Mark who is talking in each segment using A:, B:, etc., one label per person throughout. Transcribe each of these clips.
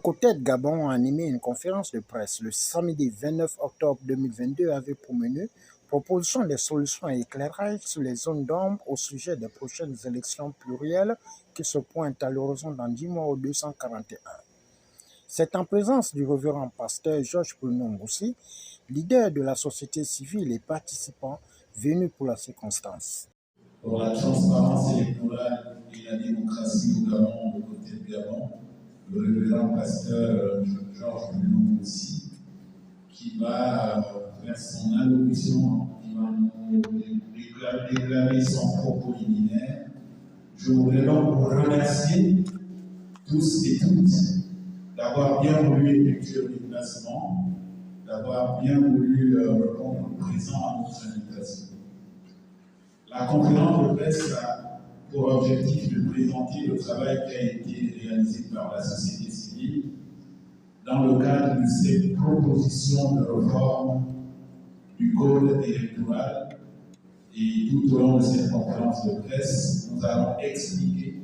A: COTED Gabon a animé une conférence de presse le samedi 29 octobre 2022 avec pour menu proposition des solutions et éclairages sur les zones d'ombre au sujet des prochaines élections plurielles qui se pointent à l'horizon dans 10 mois au 241. C'est en présence du révérend pasteur Georges Bruno Ngoussi, leader de la société civile et participant venu pour la circonstance.
B: Pour la transparence électorale et la démocratie au Gabon, de côté de Gabon, le révérend pasteur Georges Bruno Ngoussi, qui va faire son allocution, qui va nous déclarer son propos liminaire. Je voudrais donc vous remercier tous et toutes d'avoir bien voulu effectuer le déplacement, d'avoir bien voulu répondre présent à notre invitation. La conférence de presse a pour objectif de présenter le travail qui a été réalisé par la société civile dans le cadre de cette proposition de réforme du code électoral. Et tout au long de cette conférence de presse, nous allons expliquer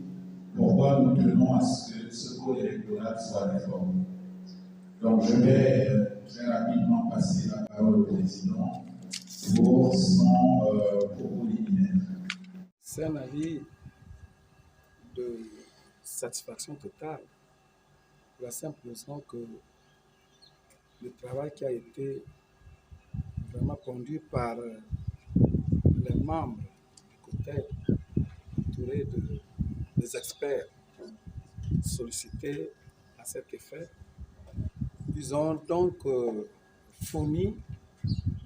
B: pourquoi nous tenons à ce que ce code électoral soit réformé. Donc je vais très rapidement passer la parole au président pour son propos liminaire.
C: C'est un avis de satisfaction totale pour la simple raison que le travail qui a été vraiment conduit par les membres du COTED, entourés des experts sollicités à cet effet, ils ont donc fourni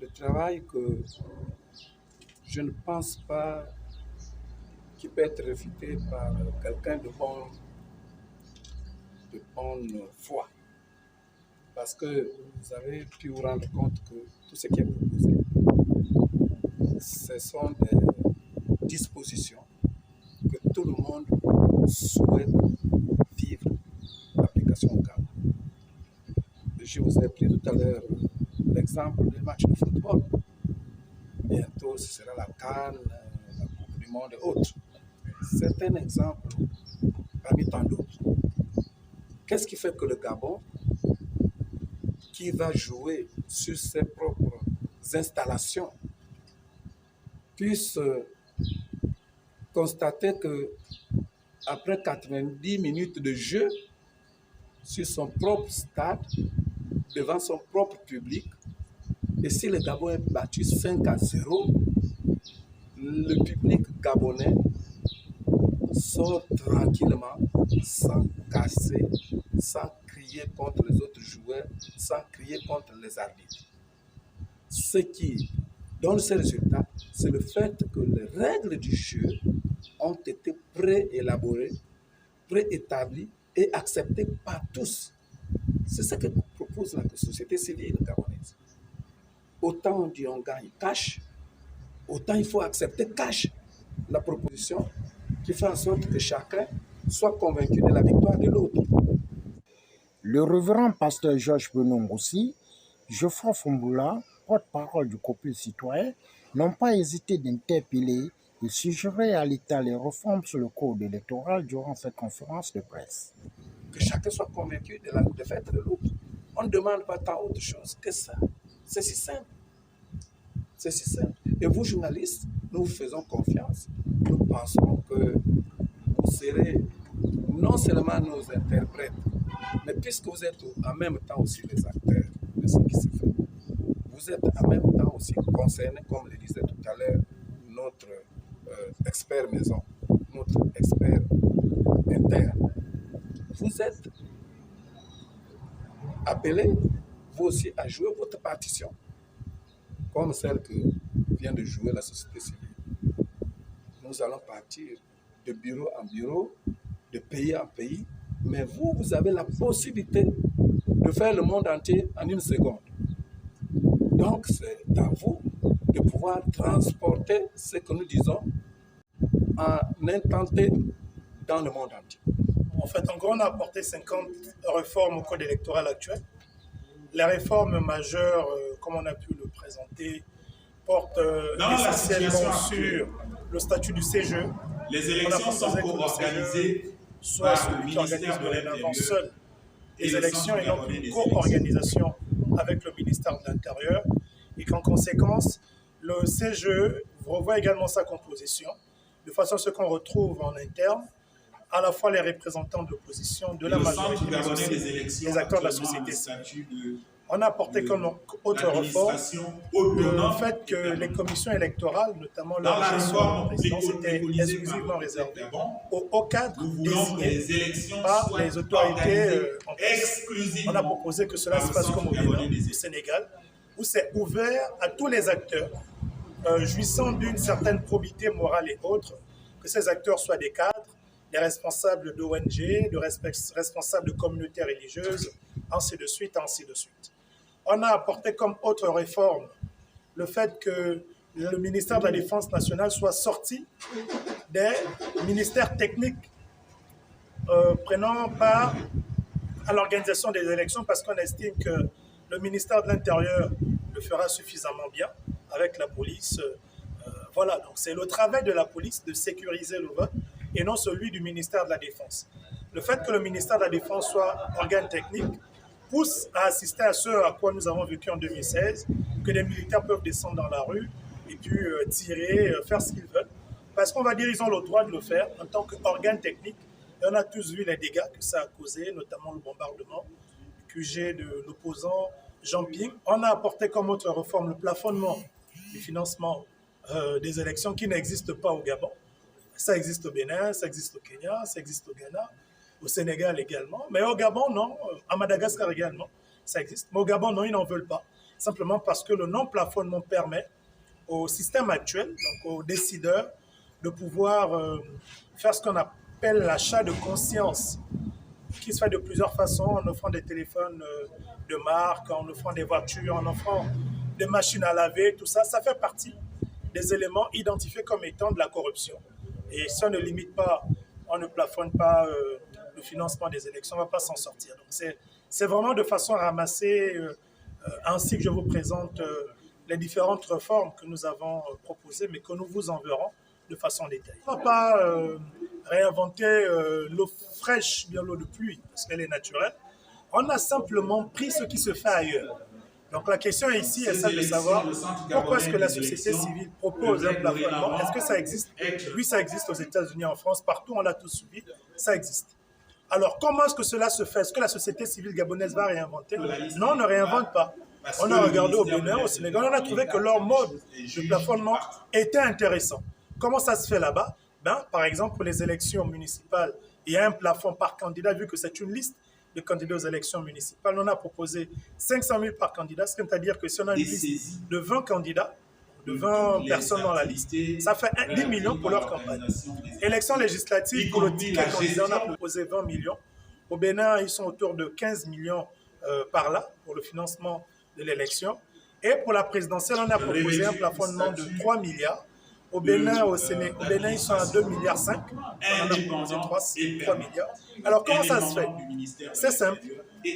C: le travail que je ne pense pas qu'il peut être réfuté par quelqu'un de bonne foi. Parce que vous avez pu vous rendre compte que tout ce qui est proposé, ce sont des dispositions que tout le monde souhaite vivre l'application au Gabon. Je vous ai pris tout à l'heure l'exemple des matchs de football. Bientôt, ce sera la CAN, la Coupe du Monde et autres. C'est un exemple parmi tant d'autres. Qu'est-ce qui fait que le Gabon, qui va jouer sur ses propres installations, puisse constater que après 90 minutes de jeu sur son propre stade, devant son propre public, et si le Gabon est battu 5-0, le public gabonais sort tranquillement, sans casser, sans crier contre les autres joueurs, sans crier contre les arbitres. Ce qui donne ce résultat, c'est le fait que les règles du jeu ont été préélaborées, préétablies et acceptées par tous. C'est ce que propose la société civile gabonaise. Autant on dit on gagne cash, autant il faut accepter cash la proposition qui fait en sorte que chacun soit convaincu de la victoire de l'autre.
A: Le révérend pasteur Georges Bruno Ngoussi, Geoffroy Fumboula, porte-parole du couple citoyen, n'ont pas hésité d'interpeller et suggérer à l'État les réformes sur le code électoral durant cette conférence de presse.
C: Que chacun soit convaincu de la défaite de l'autre. On ne demande pas tant autre chose que ça. C'est si simple. C'est si simple. Et vous, journalistes, nous vous faisons confiance. Nous pensons que vous serez non seulement nos interprètes, mais puisque vous êtes en même temps aussi les acteurs de ce qui se fait, vous êtes en même temps aussi concernés, comme le disait tout à l'heure notre expert maison, notre expert interne. Vous êtes appelés, vous aussi, à jouer votre partition, comme celle que vient de jouer la société civile. Nous allons partir de bureau en bureau, de pays en pays, mais vous, vous avez la possibilité de faire le monde entier en une seconde. Donc, c'est à vous de pouvoir transporter ce que nous disons en intenté dans le monde entier.
D: En fait, en gros, on a apporté 50 réformes au code électoral actuel. Les réformes majeures, comme on a pu le présenter, portent essentiellement sur le statut du CGE.
B: Les élections sont co-organisées
D: soit celui qui organise de l'avant seul des élections et donc une co-organisation avec le ministère de l'Intérieur et qu'en conséquence, le CGE revoit également sa composition de façon à ce qu'on retrouve en interne à la fois les représentants de l'opposition, de la majorité, mais aussi les acteurs de la société civile. On a apporté comme autre réforme le fait que les commissions électorales, notamment leur gestion de présidence, étaient exclusivement réservées aux hauts cadres désignés par les autorités en place. On a proposé que cela se fasse comme au Bénin, au Sénégal, où c'est ouvert à tous les acteurs, jouissant d'une certaine probité morale et autres, que ces acteurs soient des cadres, des responsables d'ONG, de responsables de communautés religieuses, ainsi de suite, ainsi de suite. On a apporté comme autre réforme le fait que le ministère de la Défense nationale soit sorti des ministères techniques prenant part à l'organisation des élections parce qu'on estime que le ministère de l'Intérieur le fera suffisamment bien avec la police. Voilà, donc c'est le travail de la police de sécuriser le vote et non celui du ministère de la Défense. Le fait que le ministère de la Défense soit organe technique pousse à assister à ce à quoi nous avons vécu en 2016, que les militaires peuvent descendre dans la rue et puis tirer, faire ce qu'ils veulent. Parce qu'on va dire qu'ils ont le droit de le faire en tant qu'organe technique. Et on a tous vu les dégâts que ça a causé, notamment le bombardement du QG de l'opposant Jean Ping. On a apporté comme autre réforme le plafonnement du financement des élections qui n'existe pas au Gabon. Ça existe au Bénin, ça existe au Kenya, ça existe au Ghana, au Sénégal également. Mais au Gabon, non. À Madagascar également, ça existe. Mais au Gabon, non, ils n'en veulent pas. Simplement parce que le non-plafonnement permet au système actuel, donc aux décideurs, de pouvoir faire ce qu'on appelle l'achat de conscience, qui se fait de plusieurs façons, en offrant des téléphones de marque, en offrant des voitures, en offrant des machines à laver, tout ça. Ça fait partie des éléments identifiés comme étant de la corruption. Et ça ne limite pas, on ne plafonne pas le financement des élections, on ne va pas s'en sortir. Donc c'est vraiment de façon à ramasser, ainsi que je vous présente les différentes réformes que nous avons proposées, mais que nous vous enverrons de façon détaillée. On ne va pas réinventer l'eau fraîche, bien l'eau de pluie, parce qu'elle est naturelle. On a simplement pris ce qui se fait ailleurs. Donc la question ici est celle de savoir pourquoi est-ce que la société civile propose un plafonnement. Est-ce que ça existe? Oui, ça existe aux États-Unis, en France, partout, on l'a tous suivi, ça existe. Alors comment est-ce que cela se fait? Est-ce que la société civile gabonaise va réinventer? Non, on ne réinvente pas. On a regardé au Bénin, au Sénégal, on a trouvé que leur mode de plafonnement était intéressant. Comment ça se fait là-bas? Par exemple, pour les élections municipales, il y a un plafond par candidat, vu que c'est une liste de candidats aux élections municipales. On a proposé 500 000 par candidat, c'est-à-dire que si on a une liste de 20 candidats, de 20 personnes dans la liste, ça fait 10 millions pour leur campagne. Élections législatives, pour le ticket candidat, on a proposé 20 millions. Au Bénin, ils sont autour de 15 millions par là, pour le financement de l'élection. Et pour la présidentielle, on a proposé un plafonnement de 3 milliards. Au Bénin, au Bénin, ils sont à 2,5 milliards. On a proposé 3 milliards. Alors, comment ça se fait? C'est simple.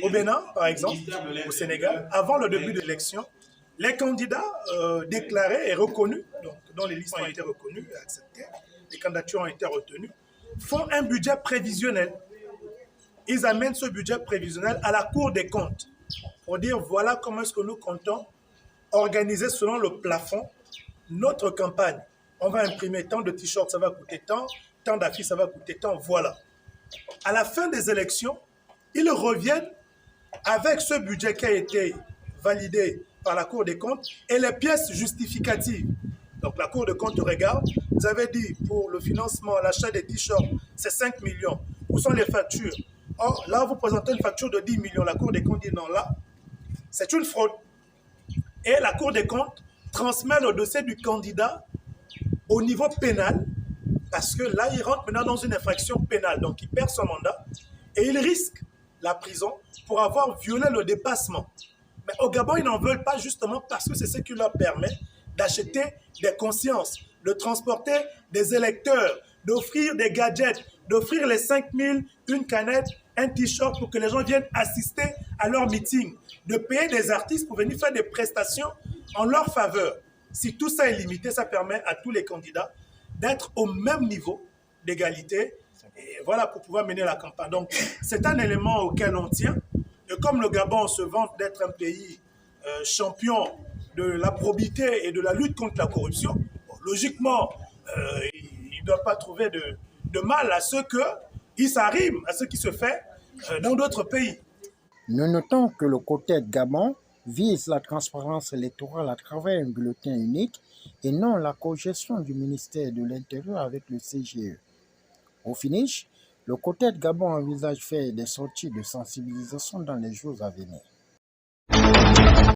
D: Au Bénin, par exemple, au Sénégal, avant le début de l'élection, les candidats déclarés et reconnus, donc dont les listes ont été reconnues et acceptées, les candidatures ont été retenues, font un budget prévisionnel. Ils amènent ce budget prévisionnel à la Cour des comptes pour dire voilà comment est-ce que nous comptons organiser selon le plafond notre campagne. On va imprimer tant de t-shirts, ça va coûter tant d'affiches, ça va coûter tant, voilà. À la fin des élections, ils reviennent avec ce budget qui a été validé par la Cour des comptes et les pièces justificatives. Donc la Cour des comptes regarde, vous avez dit pour le financement, l'achat des t-shirts, c'est 5 millions. Où sont les factures? Or, là, vous présentez une facture de 10 millions. La Cour des comptes dit non, là, c'est une fraude. Et la Cour des comptes transmet le dossier du candidat au niveau pénal, parce que là, il rentre maintenant dans une infraction pénale. Donc, il perd son mandat et il risque la prison pour avoir violé le dépassement. Mais au Gabon, ils n'en veulent pas justement parce que c'est ce qui leur permet d'acheter des consciences, de transporter des électeurs, d'offrir des gadgets, d'offrir les 5 000, une canette, un t-shirt pour que les gens viennent assister à leur meeting, de payer des artistes pour venir faire des prestations en leur faveur. Si tout ça est limité, ça permet à tous les candidats d'être au même niveau d'égalité et voilà, pour pouvoir mener la campagne. Donc, c'est un élément auquel on tient Et comme le Gabon se vante d'être un pays champion de la probité et de la lutte contre la corruption, bon, logiquement, il ne doit pas trouver de mal à ce qu'il s'arrime à ce qui se fait dans d'autres pays.
A: Nous notons que le côté Gabon vise la transparence électorale à travers un bulletin unique et non la cogestion du ministère de l'Intérieur avec le CGE. Au finish, le côté Gabon envisage faire des sorties de sensibilisation dans les jours à venir.